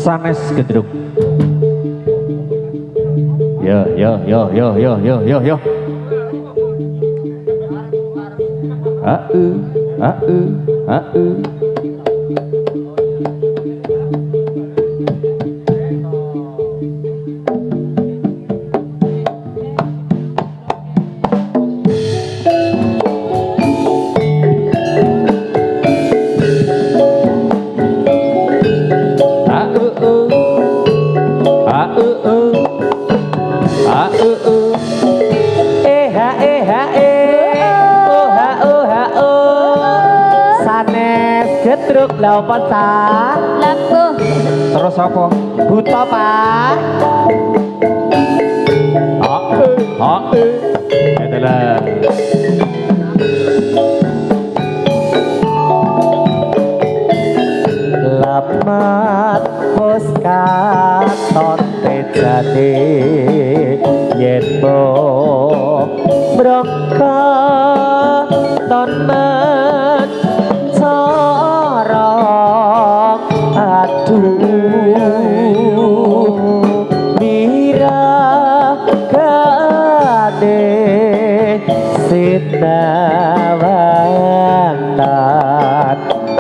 Sanes gedruk. Yo. Gedruk lawan ta. Laku. Terus apa? Buta, Pak. Itulah. Lamat bos katon tejane yen bo braka tonen sorong aduh mira kade sita wantan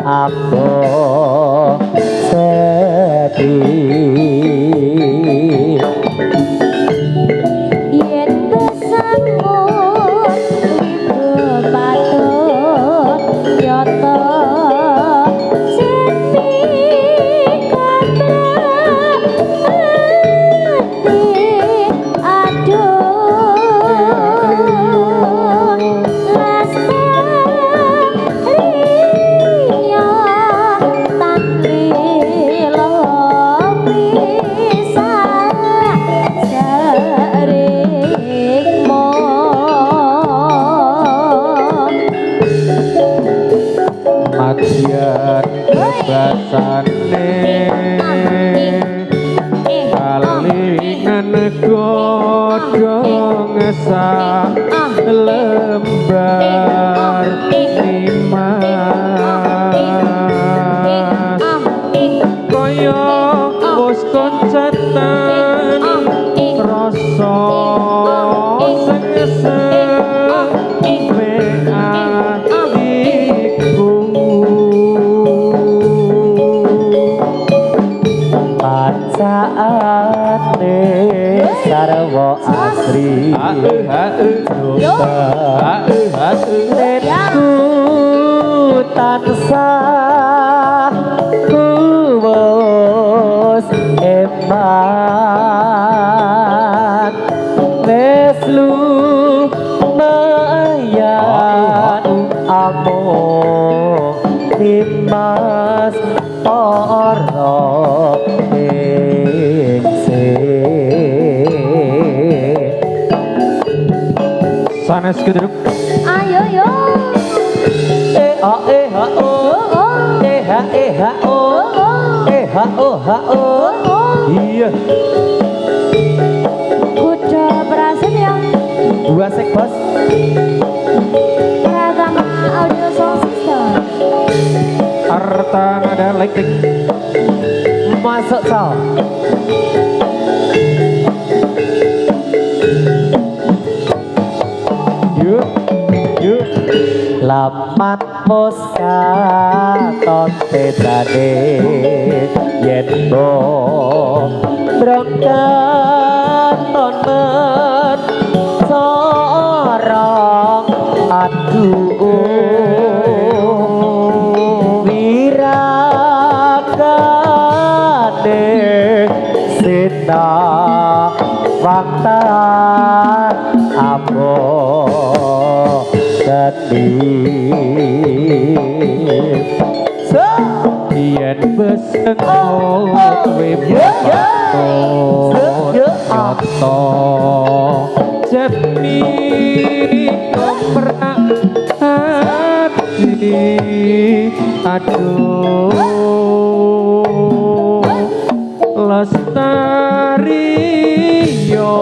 ambo sedih yen besangut wibu patut yoto sepi kabrati aduh lestariya tanri bisa serikmo Matian kebasane kalingan godhong sak lembar limas kaya wis koncetan rasa sengesek atiku pacaane sarwa asri letku tansah kuwus eman wis lumayan amung dimas ora sanes kedruk ayo yo o iya kuda prasetyo gua sek bos Pratama audio sound system harta nada elektrik masuk sal yuk lamat muska tonte tade yen bo berangkat tonet sorong aduh wiragane sita waktan abo sedih yen besengot wibut nyoto jepni pernah hati aduh lestari yo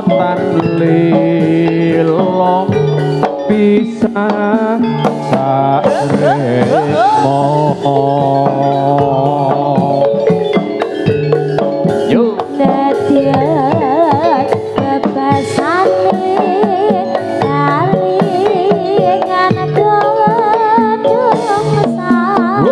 tan lilo bisa saremo yo dadian bebasane kalingan godhong sak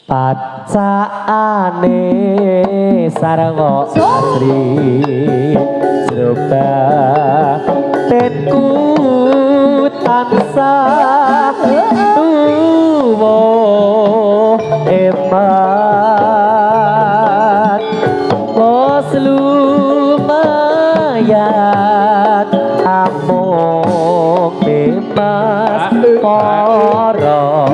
pacaane sarwa asri srupa tenku tansah tuwa eman bos lumayan amung bebas para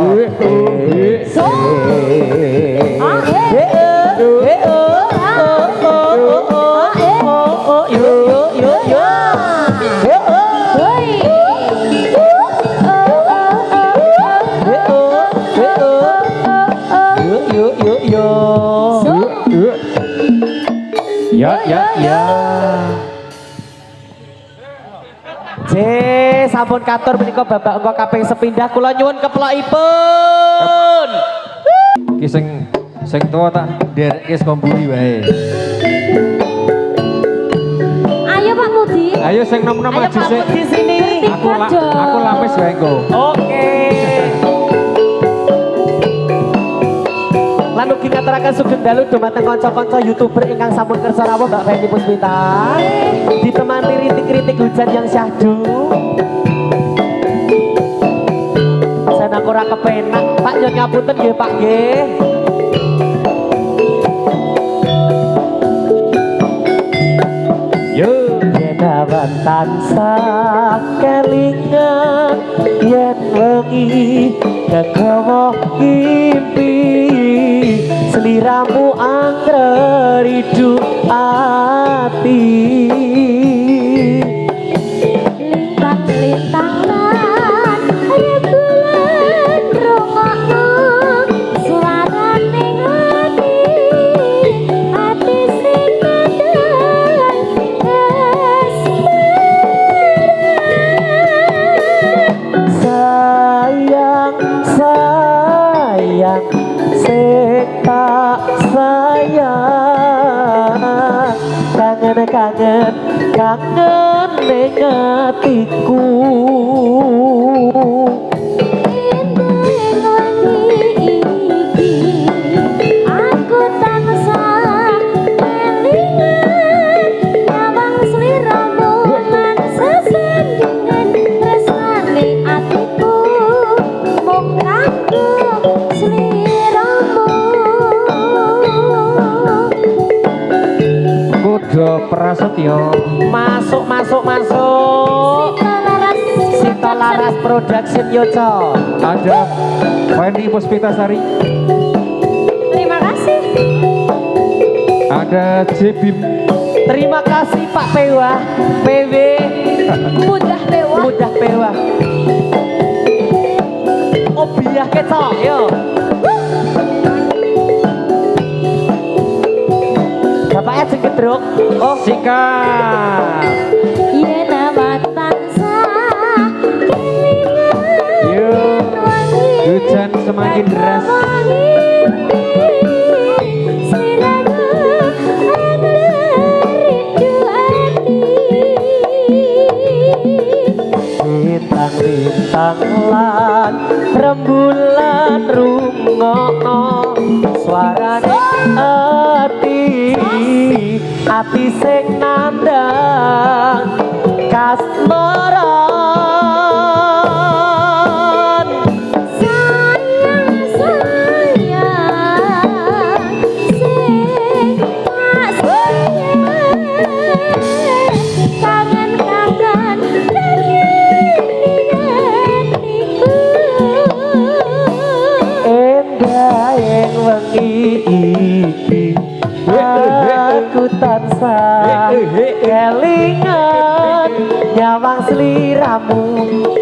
studio. Ya. Sampun katur menika Bapak engko kaping sepindah kula nyuwun keplokipun. Ki sing tuwa tak nderekke saka mburi wae. Ayo Pak Mudi. Ayo sing nom-nom Ayo maju Pak sik. di sini. Aku lapis wae engko. Oke. Lan ugi ngaturaken sugeng dalu dumateng kanca-kanca YouTuber ingkang sampun kersa rawuh Mbak Feni Puspita. Ditemani rintik-rintik hujan yang syahdu. Sana ora kepenak, Pak nyuwun ngapunten nggih Pak nggih. Yo. Yen awan tansah kelingan, yen wengi kegawa ngimpi, sliramu angger hidup ati. Lintang-lintang lan rembulan rungokno suarane ati sing nandang Sayang, sayang, sing tak sayang, kangen ning atiku. aku tansah kelingan awang sliramu lan sesendingan tresnane atiku mung kanggo sliramu. Kudu Prasetyo. Masuk. Laras Sita Laras Production Yoco. Ada Feni Puspitasari. terima kasih. Ada Jebim. Terima kasih Pak Pewa, PW, Mudah mewah. Mudah Pewa. Obiah ketok, yo. Bapaknya sing kedruk. Oh, Sikat. Yen awan tansah kelingan Yo. Hujan semakin deras. bintang-bintang lan rembulan rungokno suarane ati sing nandang kasmaran. Sayang sing tak sayang kangen Endah yang wengi iki aku tansah kelingan nyawang sliramu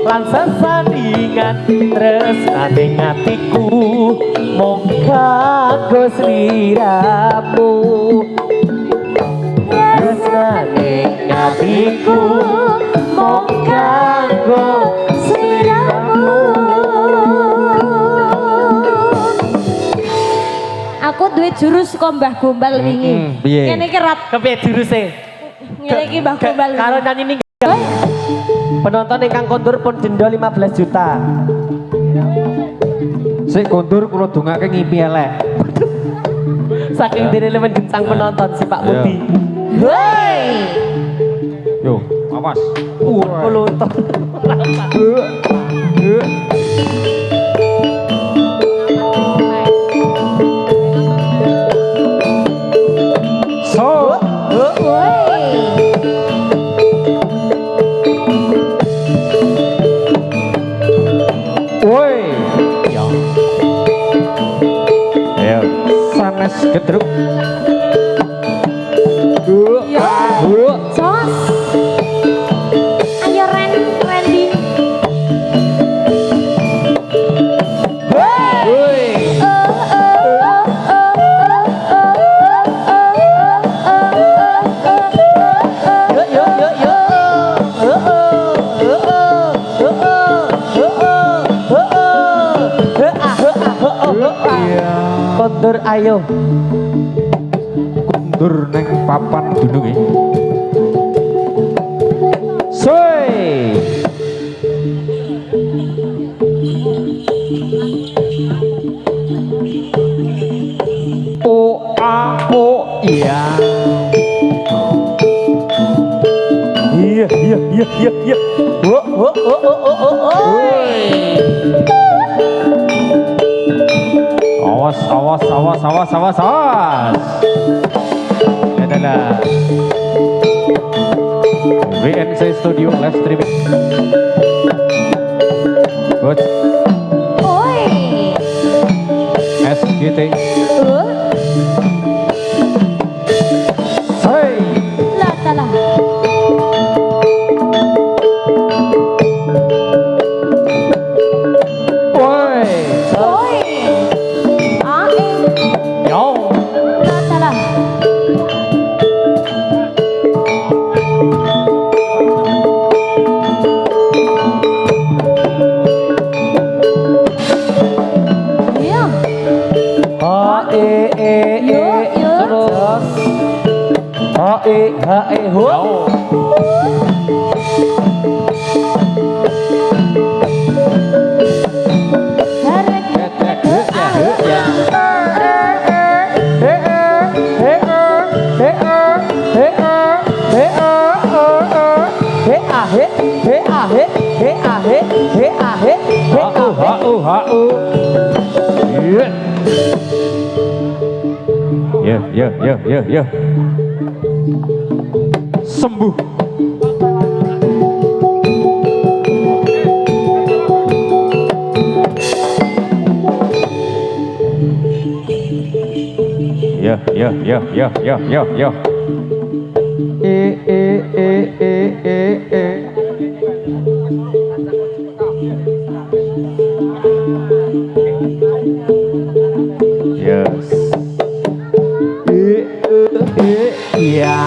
lan sesandingan tresnane atiku mung kanggo sliramu tresnane atiku mung kanggo sliramu. Aku duwe jurus kok Mbah Gombal wingi. piye? Kene iki rap Kepiye juruse? ngene iki Mbah Gombal. Karo nyanyi ning penonton ingkang kondur pun denda 15 juta. Sik kondur kula dongake ngipi elek. Saking dene gencang penonton si Pak Iya. Budi. Hei, Yo, awas. kulunton. So, woi. Ya. Ayo, sanes gedruk. Jos. Ayo Randy. Woi. Oh. kondur ayo. Kondur neng papan dunung iki. Soy. O A O iya. Iya. Awas. Adalah VNC Studio live streaming. Good. Oi. SGT. Uh. Hey. Lah talah. Oi. Oi. Ae. Yo. Lah talah. Iya. Terus ho. Harek. Ya. Sembuh. Ya. Yes. Ya.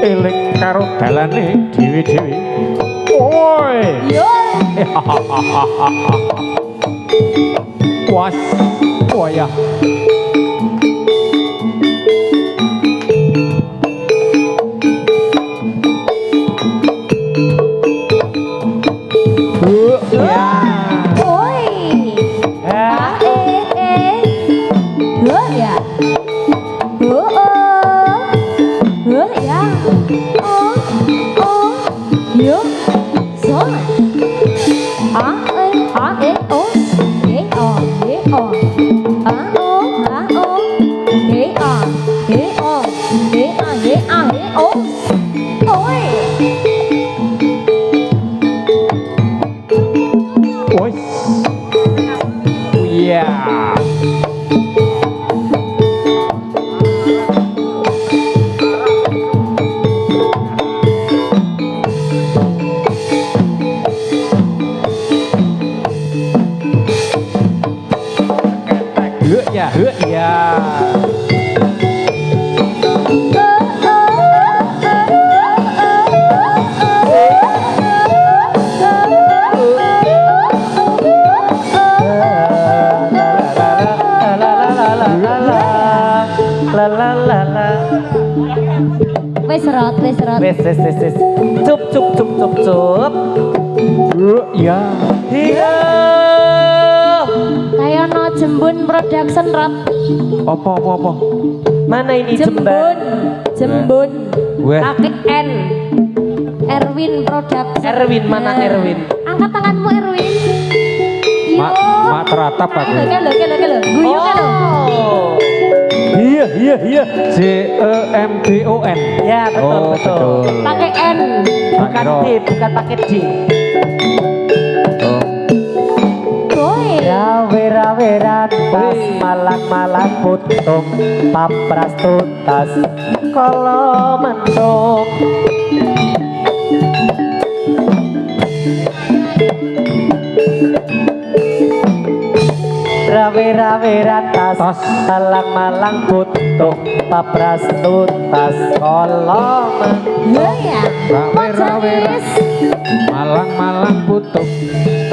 Eling karo dalane dhewe-dhewe. Oi. Yo. Was. Wayah. Oi. Hứa ya. Hứa ya. Yo. Số. Oi. Yeah. Hứa ya. Wes serot. Wes. Cup. Ya. Iya. Kayak no Jembun Production Rot. Apa? Mana ini jemban? Jembun. Weh. Pakai N. Erwin Production. Erwin, mana Erwin? Angkat tanganmu Erwin. Yo. Mak teratap aku. Lo. Guyu kan lo. Iya. JEMBON. Ya, betul. Pakai N. Bukan D, bukan pakai D. Boy. Rawe-raweran tas malang-malang putung papras tuntas kala mendung. Rawe-rawe ratas malang-malang butuh papras tuntas kolongan. Rawe-rawe malang-malang butuh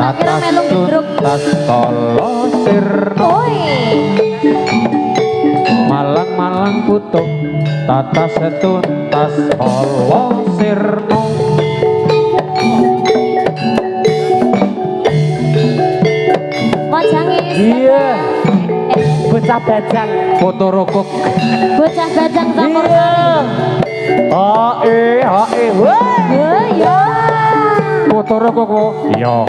tatas tuntas tolo sirno. Malang-malang butuh tatas tuntas tolo sirno. Iya, bocah bajang Foto rokok. Bocah bajang campur sari. Ya. Foto rokok kok. Iya.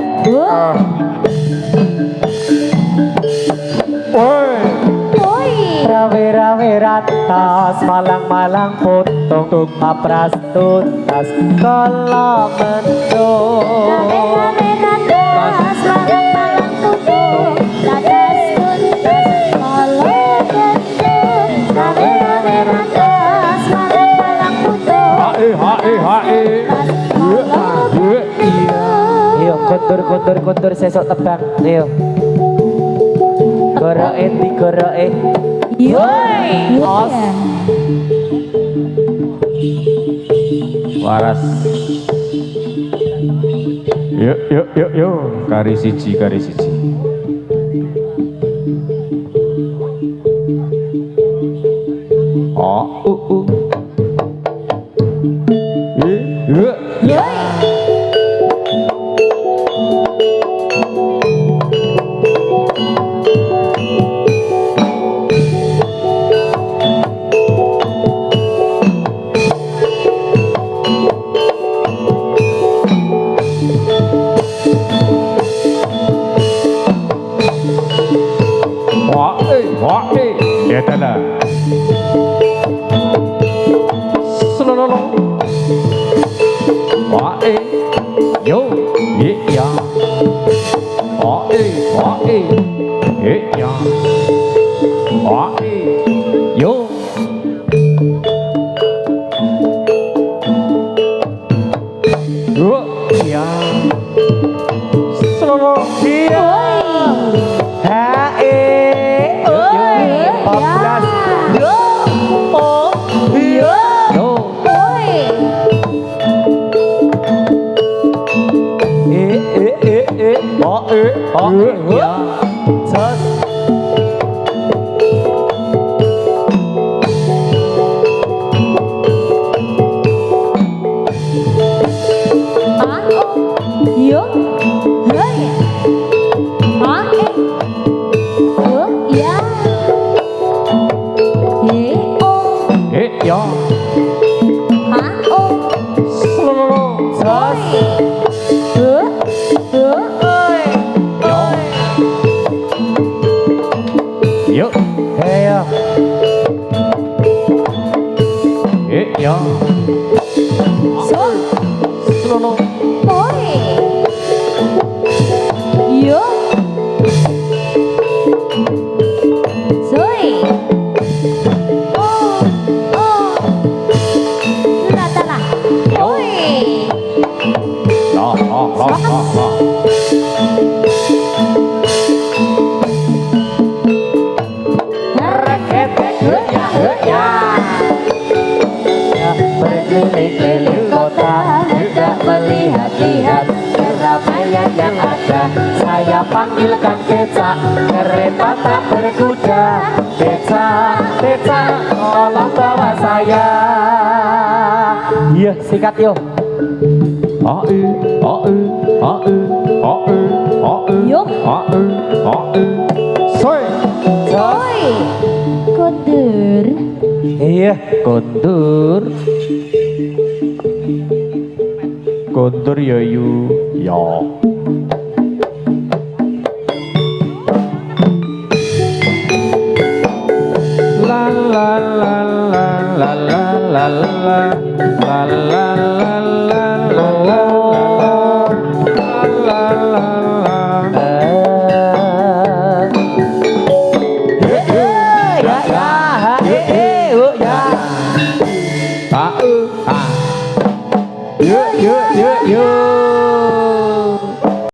Rawe-rawe ratas malang-malang potong papras tuntas kalau mendung. Rawe-rawe ratas malang-malang tutup tatas tuntas kalau mendung. Rawe-rawe ratas malang-malang tutup Hae. Iyo kondur sesok tebang. Iyo. Goroke. Os. Waras. Yuk. Kari siji. Oh. Ya tanda. Selololo. Yo, ya. Ya. Yo. Ya. Selololo. Iya. Berkeliling kota tidak melihat-lihat keramaian yang ada. Saya panggilkan becak, kereta tak berkuda. Becak, tolong bawa saya. Iya, sikat yo. Soy. Kondur. Iya, kondur. Kondur ya yu. Ya. La la la la la la la la la la yo